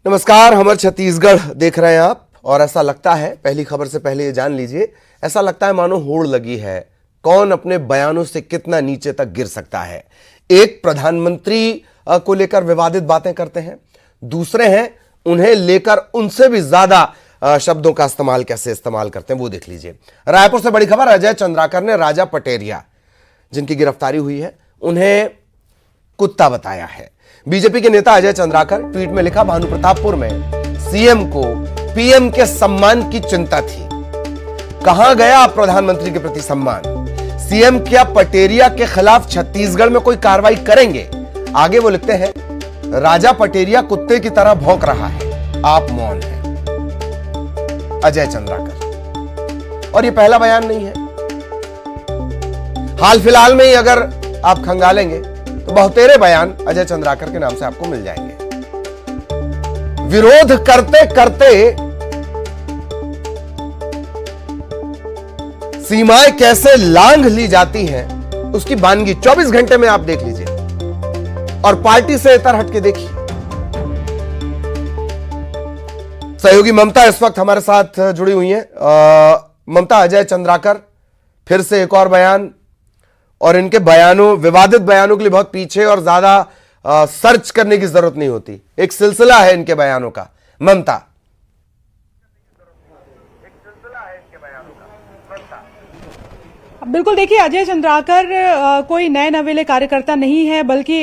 नमस्कार, हमर छत्तीसगढ़ देख रहे हैं आप। और ऐसा लगता है, पहली खबर से पहले ये जान लीजिए, ऐसा लगता है मानो होड़ लगी है। कौन अपने बयानों से कितना नीचे तक गिर सकता है। एक प्रधानमंत्री को लेकर विवादित बातें करते हैं, दूसरे हैं उन्हें लेकर उनसे भी ज्यादा शब्दों का कैसे इस्तेमाल करते हैं, वो देख लीजिए। रायपुर से बड़ी खबर, अजय चंद्राकर ने राजा पटेरिया जिनकी गिरफ्तारी हुई है उन्हें कुत्ता बताया है। बीजेपी के नेता अजय चंद्राकर ट्वीट में लिखा, भानु प्रतापपुर में सीएम को पीएम के सम्मान की चिंता थी। कहां गया प्रधानमंत्री के प्रति सम्मान? सीएम क्या पटेरिया के खिलाफ छत्तीसगढ़ में कोई कार्रवाई करेंगे? आगे वो लिखते हैं, राजा पटेरिया कुत्ते की तरह भौंक रहा है, आप मौन हैं। अजय चंद्राकर। और ये पहला बयान नहीं है, हाल फिलहाल में ही अगर आप खंगालेंगे तो बहुतेरे बयान अजय चंद्राकर के नाम से आपको मिल जाएंगे। विरोध करते करते सीमाएं कैसे लांघ ली जाती हैं, उसकी वानगी 24 घंटे में आप देख लीजिए। और पार्टी से इतर हट के देखिए। सहयोगी ममता इस वक्त हमारे साथ जुड़ी हुई हैं। ममता, अजय चंद्राकर फिर से एक और बयान, और इनके बयानों, विवादित बयानों के लिए बहुत पीछे और ज्यादा सर्च करने की जरूरत नहीं होती, एक सिलसिला है इनके बयानों का। ममता, बिल्कुल, देखिए, अजय चंद्राकर कोई नए नवेले कार्यकर्ता नहीं है, बल्कि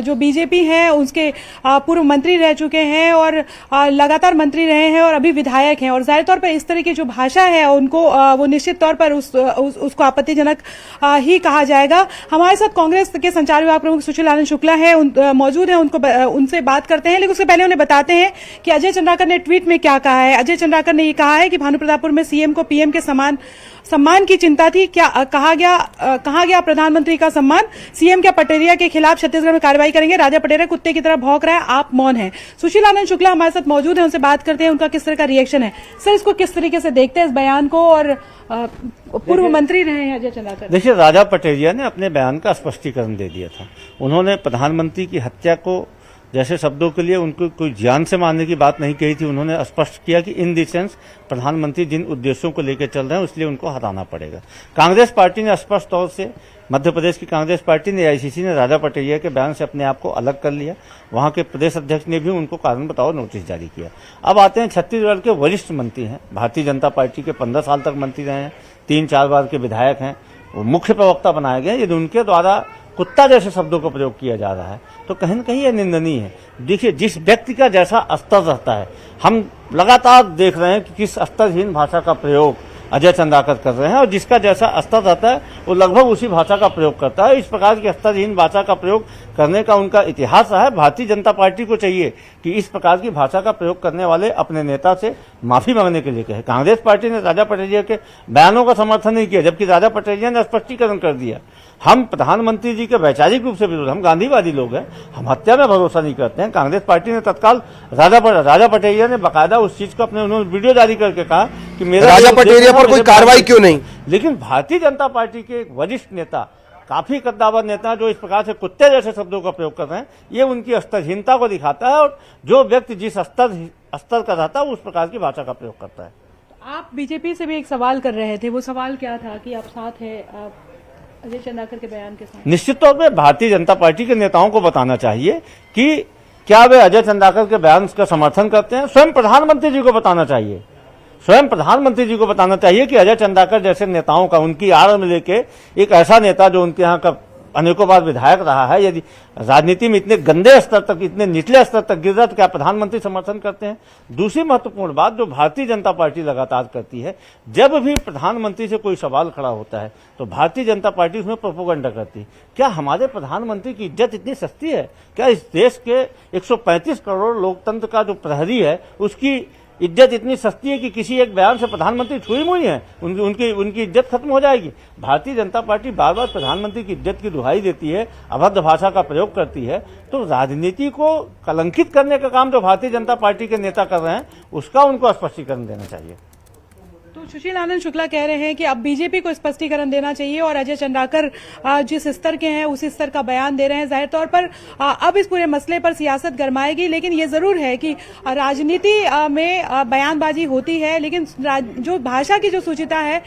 जो बीजेपी है उसके पूर्व मंत्री रह चुके हैं और लगातार मंत्री रहे हैं और अभी विधायक हैं। और जाहिर तौर पर इस तरह की जो भाषा है उनको वो निश्चित तौर पर उसको आपत्तिजनक ही कहा जाएगा। हमारे साथ कांग्रेस के संचार विभाग प्रमुख सुशील आनंद शुक्ला है, मौजूद है, उनसे बात करते हैं। लेकिन उससे पहले उन्हें बताते हैं कि अजय चंद्राकर ने ट्वीट में क्या कहा है। अजय चंद्राकर ने ये कहा है कि भानु प्रतापपुर में सीएम को पीएम के सम्मान की चिंता थी। क्या कहा गया प्रधानमंत्री का सम्मान? सीएम क्या पटेरिया के खिलाफ छत्तीसगढ़ में कार्रवाई करेंगे? राजा पटेरिया कुत्ते की तरह भौंक रहा है, आप मौन हैं। सुशील आनंद शुक्ला हमारे साथ मौजूद हैं, उनसे बात करते हैं, उनका किस तरह का रिएक्शन है। सर, इसको किस तरीके से देखते हैं इस बयान को? और पूर्व मंत्री रहे हैं अजय चंद्राकर। देखिए, राजा पटेरिया ने अपने बयान का स्पष्टीकरण दे दिया था। उन्होंने प्रधानमंत्री की हत्या को जैसे शब्दों के लिए उनको कोई जान से मारने की बात नहीं कही थी। उन्होंने स्पष्ट किया कि इन द सेंस प्रधानमंत्री जिन उद्देश्यों को लेकर चल रहे हैं इसलिए उनको हटाना पड़ेगा। कांग्रेस पार्टी ने स्पष्ट तौर से, मध्य प्रदेश की कांग्रेस पार्टी ने, एआईसीसी ने राजा पटेरिया के बयान से अपने आप को अलग कर लिया। वहां के प्रदेश अध्यक्ष ने भी उनको कारण बताओ नोटिस जारी किया। अब आते हैं छत्तीसगढ़ के वरिष्ठ मंत्री हैं, भारतीय जनता पार्टी के 15 साल तक मंत्री रहे हैं, 3-4 बार के विधायक हैं, वो मुख्य प्रवक्ता बनाए गए। यदि उनके द्वारा कुत्ता जैसे शब्दों का प्रयोग किया जा रहा है तो कहीं न कहीं यह निंदनीय है। देखिए, जिस व्यक्ति का जैसा स्तर रहता है, हम लगातार देख रहे हैं कि किस स्तरहीन भाषा का प्रयोग अजय चंद्राकर कर रहे हैं, और जिसका जैसा स्तर रहता है वो लगभग उसी भाषा का प्रयोग करता है। इस प्रकार की स्तरहीन भाषा का प्रयोग करने का उनका इतिहास रहा है। भारतीय जनता पार्टी को चाहिए कि इस प्रकार की भाषा का प्रयोग करने वाले अपने नेता से माफी मांगने के लिए कहे। कांग्रेस पार्टी ने राजा पटेरिया के बयानों का समर्थन नहीं किया, जबकि राजा पटेरिया ने स्पष्टीकरण कर दिया। हम प्रधानमंत्री जी के वैचारिक रूप से विरोध, हम गांधीवादी लोग हैं, हम हत्या में भरोसा नहीं करते हैं। कांग्रेस पार्टी ने तत्काल राजा पटेरिया ने बाकायदा उस चीज को अपने, उन्होंने वीडियो जारी करके कहा कि मेरा राजा पटेरिया पर कोई कार्रवाई क्यों नहीं? लेकिन भारतीय जनता पार्टी के एक वरिष्ठ नेता, काफी कद्दावर नेता, जो इस प्रकार से कुत्ते जैसे शब्दों का प्रयोग कर रहे हैं, ये उनकी स्तरहीनता को दिखाता है। और जो व्यक्ति जिस स्तर का रहता है उस प्रकार की भाषा का प्रयोग करता है। आप बीजेपी से भी एक सवाल कर रहे थे, वो सवाल क्या था कि आप साथ है अजय चंद्राकर के बयान के साथ? निश्चित तौर पर भारतीय जनता पार्टी के नेताओं को बताना चाहिए कि क्या वे अजय चंद्राकर के बयान का समर्थन करते हैं। स्वयं प्रधानमंत्री जी को बताना चाहिए, स्वयं प्रधानमंत्री जी को बताना चाहिए कि अजय चंद्राकर जैसे नेताओं का, उनकी आड़ में लेके एक ऐसा नेता जो उनके यहाँ का अनेकों बार विधायक रहा है, यदि राजनीति में इतने गंदे स्तर तक, इतने निचले स्तर तक गिर रहा तो क्या प्रधानमंत्री समर्थन करते हैं? दूसरी महत्वपूर्ण बात जो भारतीय जनता पार्टी लगातार करती है, जब भी प्रधानमंत्री से कोई सवाल खड़ा होता है तो भारतीय जनता पार्टी उसमें प्रोपोगंडा करती है। क्या हमारे प्रधानमंत्री की इज्जत इतनी सस्ती है? क्या इस देश के 135 करोड़ लोकतंत्र का जो प्रहरी है उसकी इज्जत इतनी सस्ती है कि किसी एक बयान से प्रधानमंत्री छुई मुई है, उनकी इज्जत खत्म हो जाएगी? भारतीय जनता पार्टी बार बार प्रधानमंत्री की इज्जत की दुहाई देती है, अभद्र भाषा का प्रयोग करती है। तो राजनीति को कलंकित करने का काम जो भारतीय जनता पार्टी के नेता कर रहे हैं उसका उनको स्पष्टीकरण देना चाहिए। तो सुशील आनंद शुक्ला कह रहे हैं कि अब बीजेपी को स्पष्टीकरण देना चाहिए और अजय चंद्राकर जिस स्तर के हैं उसी स्तर का बयान दे रहे हैं। जाहिर तौर पर अब इस पूरे मसले पर सियासत गरमाएगी, लेकिन ये जरूर है कि राजनीति में बयानबाजी होती है, लेकिन जो भाषा की जो सूचिता है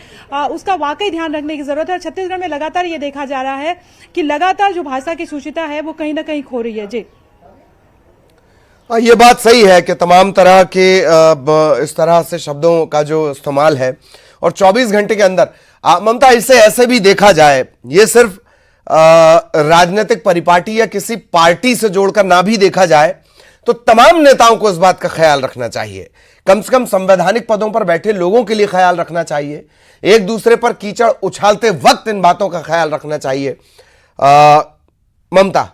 उसका वाकई ध्यान रखने की जरूरत है। छत्तीसगढ़ में लगातार ये देखा जा रहा है कि लगातार जो भाषा की सूचिता है वो कहीं ना कहीं खो रही है। जी ये बात सही है कि तमाम तरह के इस तरह से शब्दों का जो इस्तेमाल है और 24 घंटे के अंदर ममता, इसे ऐसे भी देखा जाए, ये सिर्फ राजनीतिक परिपाटी या किसी पार्टी से जोड़कर ना भी देखा जाए तो तमाम नेताओं को इस बात का ख्याल रखना चाहिए। कम से कम संवैधानिक पदों पर बैठे लोगों के लिए ख्याल रखना चाहिए। एक दूसरे पर कीचड़ उछालते वक्त इन बातों का ख्याल रखना चाहिए। ममता,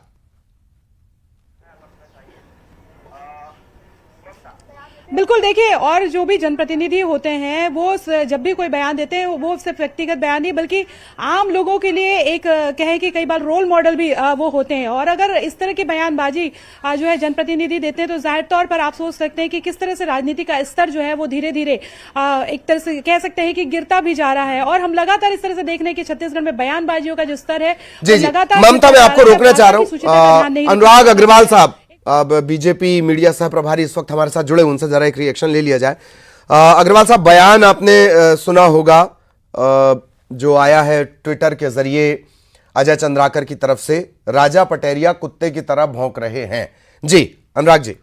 बिल्कुल, देखिए, और जो भी जनप्रतिनिधि होते हैं वो जब भी कोई बयान देते हैं वो सिर्फ व्यक्तिगत बयान नहीं बल्कि आम लोगों के लिए एक कहें कि कई बार रोल मॉडल भी वो होते हैं। और अगर इस तरह की बयानबाजी जो है जनप्रतिनिधि देते हैं तो जाहिर तौर पर आप सोच सकते हैं कि किस तरह से राजनीति का स्तर जो है वो धीरे धीरे एक तरह से कह सकते हैं कि गिरता भी जा रहा है। और हम लगातार इस तरह से देख रहे हैं कि छत्तीसगढ़ में बयानबाजियों का जो स्तर है लगातार। ममता, मैं आपको रोकना चाह रहा हूँ। अनुराग अग्रवाल साहब, अब बीजेपी मीडिया सह प्रभारी इस वक्त हमारे साथ जुड़े, उनसे जरा एक रिएक्शन ले लिया जाए। अग्रवाल साहब, बयान आपने सुना होगा जो आया है ट्विटर के जरिए अजय चंद्राकर की तरफ से, राजा पटेरिया कुत्ते की तरह भौंक रहे हैं। जी अनुराग जी।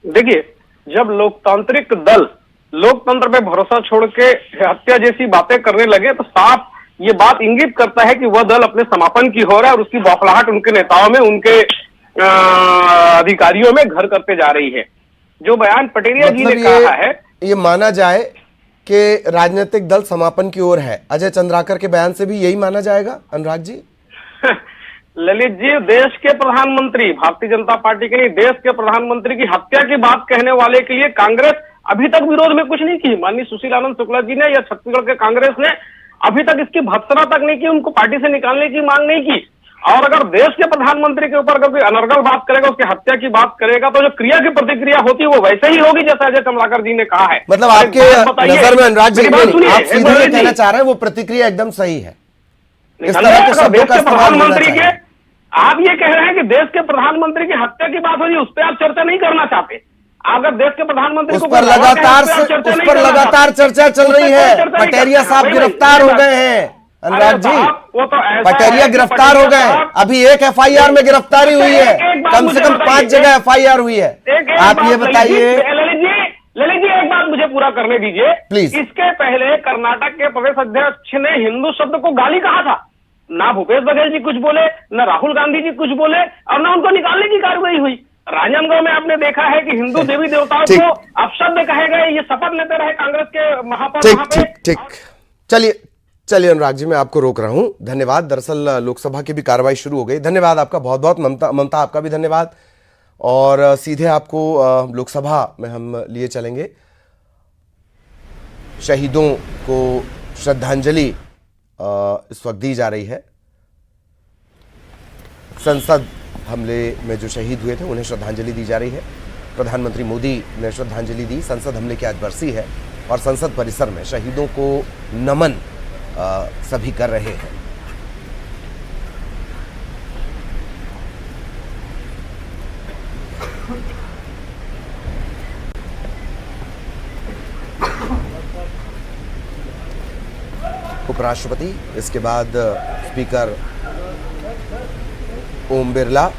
देखिए, जब लोकतांत्रिक दल लोकतंत्र पे भरोसा छोड़ के हत्या जैसी बातें करने लगे तो साफ ये बात इंगित करता है कि वह दल अपने समापन की हो रहा है और उसकी बौखलाहट उनके नेताओं में, उनके अधिकारियों में घर करते जा रही है। जो बयान पटेरिया जी ने कहा है, ये माना जाए कि राजनीतिक दल समापन की ओर है। अजय चंद्राकर के बयान से भी यही माना जाएगा अनुराग जी? ललित जी, देश के प्रधानमंत्री, भारतीय जनता पार्टी के नहीं, देश के प्रधानमंत्री की हत्या की बात कहने वाले के लिए कांग्रेस अभी तक विरोध में कुछ नहीं की। माननीय सुशील आनंद शुक्ला जी ने या छत्तीसगढ़ के कांग्रेस ने अभी तक इसकी भर्त्सना तक नहीं की, उनको पार्टी से निकालने की मांग नहीं की। और अगर देश के प्रधानमंत्री के ऊपर अगर कोई अनर्गल बात करेगा, उसकी हत्या की बात करेगा, तो जो क्रिया की प्रतिक्रिया होती है वो वैसे ही होगी जैसा अजय चंद्राकर जी ने कहा है। मतलब आपके नजर में अनुराग जी, आप सीधे ये कहना चाह रहे हैं वो प्रतिक्रिया एकदम सही है? इस तरह के शब्दों का प्रधानमंत्री के आप ये कह रहे हैं कि देश के प्रधानमंत्री की हत्या की बात हो रही है, उस पर आप चर्चा नहीं करना चाहते। अगर देश के प्रधानमंत्री उस पर लगातार चर्चा चल रही है। पटेरिया साहब गिरफ्तार हो गए हैं अनुराग जी, वो तो पटेरिया गिरफ्तार हो गए। अभी एक एफआईआर में गिरफ्तारी हुई है, कम से कम 5 जगह एफआईआर हुई है। आप ये बताइए ललित जी, एक बात मुझे पूरा करने दीजिए प्लीज। इसके पहले कर्नाटक के प्रदेश अध्यक्ष ने हिंदू शब्द को गाली कहा था। ना भूपेश बघेल जी कुछ बोले, ना राहुल गांधी जी कुछ बोले, और ना उनको निकालने की कार्रवाई हुई। राजनांदगांव में आपने देखा है कि हिंदू देवी देवताओं को अपशब्द कहे गए, ये शपथ लेते रहे कांग्रेस के महापौर। ठीक, चलिए अनुराग जी, मैं आपको रोक रहा हूं। धन्यवाद। दरअसल लोकसभा की भी कार्रवाई शुरू हो गई। धन्यवाद आपका बहुत बहुत। ममता आपका भी धन्यवाद। और सीधे आपको लोकसभा में हम लिए चलेंगे। शहीदों को श्रद्धांजलि इस वक्त दी जा रही है। संसद हमले में जो शहीद हुए थे उन्हें श्रद्धांजलि दी जा रही है। प्रधानमंत्री मोदी ने श्रद्धांजलि दी। संसद हमले की आज बरसी है और संसद परिसर में शहीदों को नमन सभी कर रहे हैं। उपराष्ट्रपति, इसके बाद स्पीकर ओम बिरला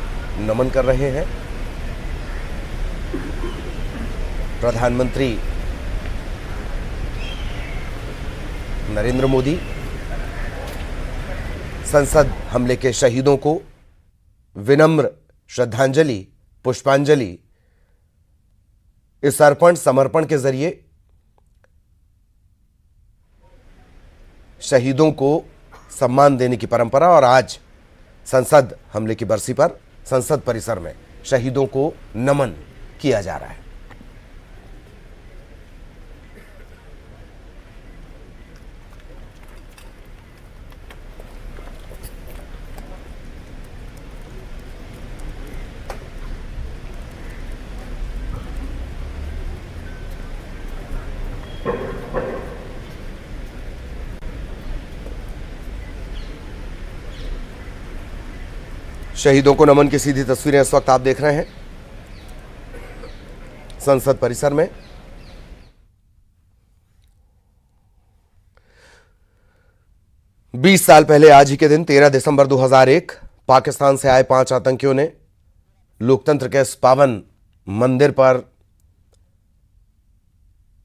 नमन कर रहे हैं। प्रधानमंत्री नरेंद्र मोदी संसद हमले के शहीदों को विनम्र श्रद्धांजलि, पुष्पांजलि, इस अर्पण समर्पण के जरिए शहीदों को सम्मान देने की परंपरा। और आज संसद हमले की बरसी पर संसद परिसर में शहीदों को नमन किया जा रहा है। शहीदों को नमन की सीधी तस्वीरें इस वक्त आप देख रहे हैं संसद परिसर में। बीस साल पहले आज ही के दिन 13 दिसंबर 2001 पाकिस्तान से आए 5 आतंकियों ने लोकतंत्र के इस पावन मंदिर पर,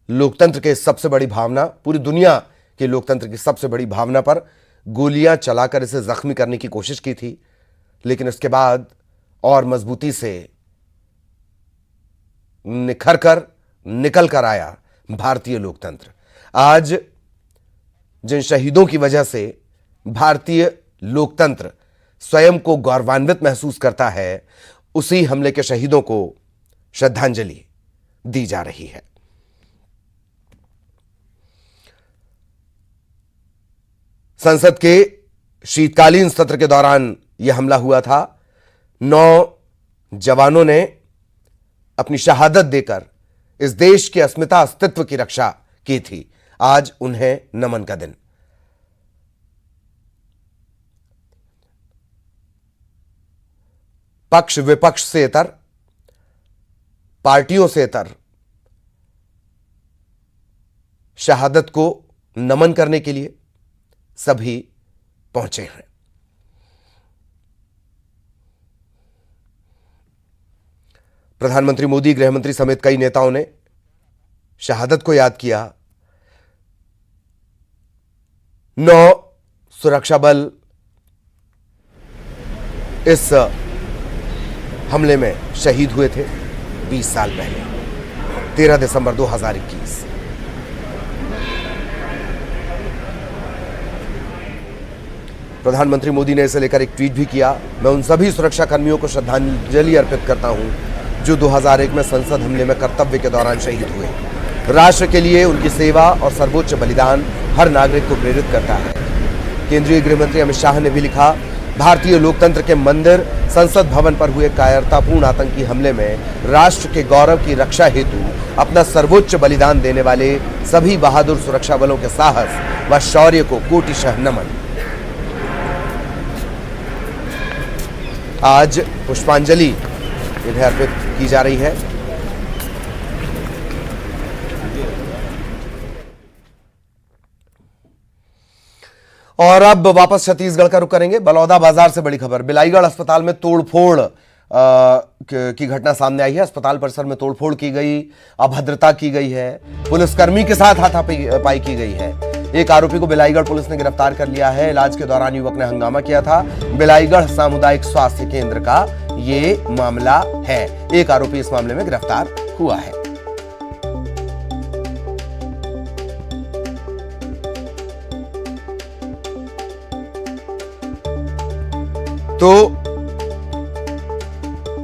लोकतंत्र के सबसे बड़ी भावना, पूरी दुनिया के लोकतंत्र की सबसे बड़ी भावना पर गोलियां चलाकर इसे जख्मी करने की कोशिश की थी। लेकिन इसके बाद और मजबूती से निखर कर निकल कर आया भारतीय लोकतंत्र। आज जिन शहीदों की वजह से भारतीय लोकतंत्र स्वयं को गौरवान्वित महसूस करता है, उसी हमले के शहीदों को श्रद्धांजलि दी जा रही है। संसद के शीतकालीन सत्र के दौरान यह हमला हुआ था। 9 जवानों ने अपनी शहादत देकर इस देश के अस्मिता अस्तित्व की रक्षा की थी। आज उन्हें नमन का दिन। पक्ष विपक्ष से इतर, पार्टियों से इतर शहादत को नमन करने के लिए सभी पहुंचे हैं। प्रधानमंत्री मोदी, गृहमंत्री समेत कई नेताओं ने शहादत को याद किया। 9 सुरक्षा बल इस हमले में शहीद हुए थे 20 साल पहले, 13 दिसंबर 2021। प्रधानमंत्री मोदी ने इसे लेकर एक ट्वीट भी किया। मैं उन सभी सुरक्षा कर्मियों को श्रद्धांजलि अर्पित करता हूं जो 2001 में संसद हमले में कर्तव्य के दौरान शहीद हुए। राष्ट्र के लिए उनकी सेवा और सर्वोच्च बलिदान हर नागरिक को प्रेरित करता है। केंद्रीय गृह मंत्री अमित शाह ने भी लिखा, भारतीय लोकतंत्र के मंदिर संसद भवन पर हुए कायरतापूर्ण आतंकी हमले में राष्ट्र के गौरव की रक्षा हेतु अपना सर्वोच्च बलिदान देने वाले सभी बहादुर सुरक्षा बलों के साहस व शौर्य को कोटिशः नमन। आज पुष्पांजलि इन्हें अर्पित की जा रही है। और अब वापस छत्तीसगढ़ का रुख करेंगे। बलौदा बाजार से बड़ी खबर। बिलाईगढ़ अस्पताल में तोड़फोड़ की घटना सामने आई है। अस्पताल परिसर में तोड़फोड़ की गई, अभद्रता की गई है, पुलिसकर्मी के साथ हाथापाई की गई है। एक आरोपी को बिलाईगढ़ पुलिस ने गिरफ्तार कर लिया है। इलाज के दौरान युवक ने हंगामा किया था। बिलाईगढ़ सामुदायिक स्वास्थ्य केंद्र का ये मामला है। एक आरोपी इस मामले में गिरफ्तार हुआ है। तो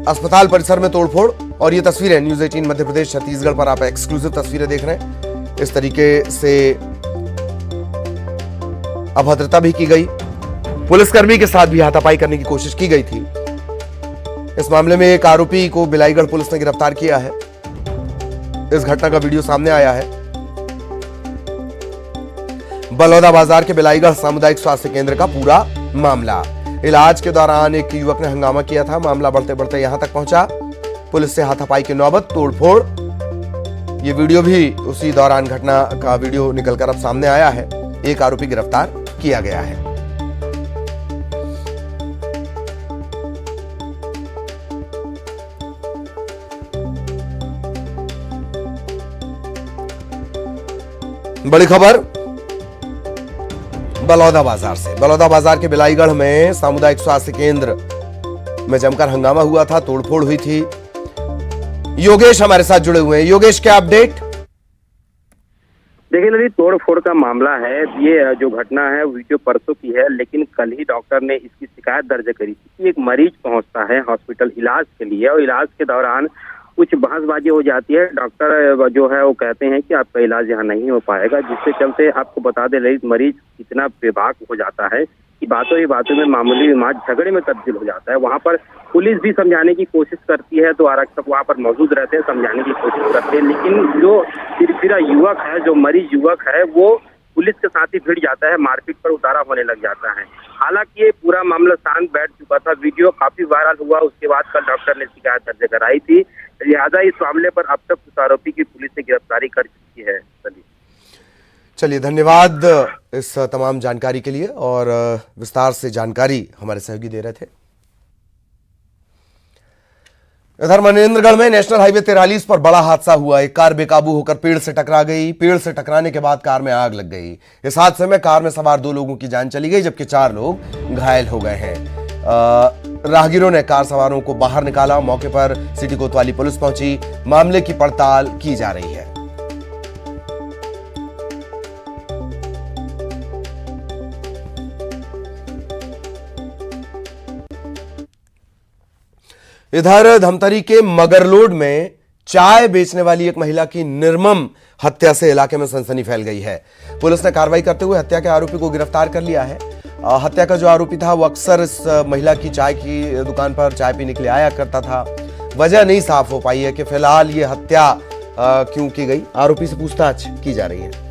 अस्पताल परिसर में तोड़फोड़ और ये तस्वीरें न्यूज़ 18 मध्य प्रदेश छत्तीसगढ़ पर आप एक्सक्लूसिव तस्वीरें देख रहे हैं। इस तरीके से अभद्रता भी की गई, पुलिसकर्मी के साथ भी हाथापाई करने की कोशिश की गई थी। इस मामले में एक आरोपी को बिलाईगढ़ पुलिस ने गिरफ्तार किया है। इस घटना का वीडियो सामने आया है। बलौदा बाजार के बिलाईगढ़ सामुदायिक स्वास्थ्य केंद्र का पूरा मामला। इलाज के दौरान एक युवक ने हंगामा किया था। मामला बढ़ते बढ़ते यहां तक पहुंचा। पुलिस से हाथापाई की नौबत, तोड़फोड़। ये वीडियो भी उसी दौरान घटना का वीडियो निकलकर अब सामने आया है। एक आरोपी गिरफ्तार किया गया है। बड़ी खबर बलौदा बाजार से। बलौदा बाजार के बिलाईगढ़ में सामुदायिक स्वास्थ्य केंद्र में जमकर हंगामा हुआ था, तोड़फोड़ हुई थी। योगेश हमारे साथ जुड़े हुए हैं। योगेश, क्या अपडेट? देखिए ललित, तोड़फोड़ का मामला है। ये जो घटना है वीडियो परसों की है, लेकिन कल ही डॉक्टर ने इसकी शिकायत दर्ज करी थी कि एक मरीज पहुंचता है हॉस्पिटल इलाज के लिए और इलाज के दौरान कुछ बहसबाजी हो जाती है। डॉक्टर जो है वो कहते हैं कि आपका इलाज यहाँ नहीं हो पाएगा, जिसके चलते आपको बता दे ललित, मरीज इतना बेबाक हो जाता है कि बातों ही बातों में मामूली विवाद झगड़े में तब्दील हो जाता है। वहाँ पर पुलिस भी समझाने की कोशिश करती है, तो आरक्षक वहाँ पर मौजूद रहते हैं, समझाने की कोशिश करते हैं, लेकिन जो फिर युवक है, जो मरीज युवक है, वो पुलिस के साथ ही भिड़ जाता है, मारपीट पर उतारा होने लग जाता है। हालांकि ये पूरा मामला शांत बैठ चुका था, वीडियो काफी वायरल हुआ। उसके बाद कल डॉक्टर ने शिकायत दर्ज कराई थी, लिहाजा इस मामले पर अब तक उस आरोपी की पुलिस ने गिरफ्तारी कर चुकी है। चलिए, धन्यवाद इस तमाम जानकारी के लिए, और विस्तार से जानकारी हमारे सहयोगी दे रहे थे। इधर मनेंद्रगढ़ में नेशनल हाईवे 43 पर बड़ा हादसा हुआ। एक कार बेकाबू होकर पेड़ से टकरा गई। पेड़ से टकराने के बाद कार में आग लग गई। इस हादसे में कार में सवार 2 लोगों की जान चली गई, जबकि 4 लोग घायल हो गए हैं। राहगीरों ने कार सवारों को बाहर निकाला। मौके पर सिटी कोतवाली पुलिस पहुंची। मामले की पड़ताल की जा रही है। इधर धमतरी के मगरलोड में चाय बेचने वाली एक महिला की निर्मम हत्या से इलाके में सनसनी फैल गई है। पुलिस ने कार्रवाई करते हुए हत्या के आरोपी को गिरफ्तार कर लिया है। हत्या का जो आरोपी था वो अक्सर इस महिला की चाय की दुकान पर चाय पीने के लिए आया करता था। वजह नहीं साफ हो पाई है कि फिलहाल ये हत्या क्यों की गई। आरोपी से पूछताछ की जा रही है।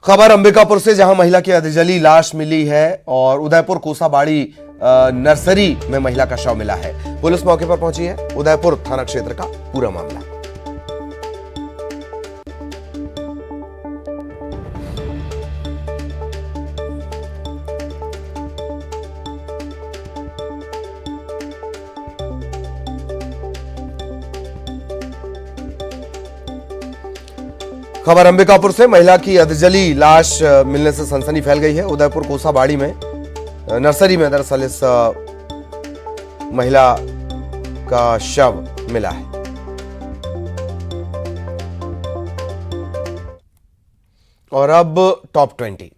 खबर अंबिकापुर से, जहां महिला की अधजली लाश मिली है, और उदयपुर कोसाबाड़ी नर्सरी में महिला का शव मिला है। पुलिस मौके पर पहुंची है। उदयपुर थाना क्षेत्र का पूरा मामला। खबर अंबिकापुर से, महिला की अधजली लाश मिलने से सनसनी फैल गई है। उदयपुर कोसाबाड़ी में नर्सरी में दरअसल इस महिला का शव मिला है। और अब टॉप 20।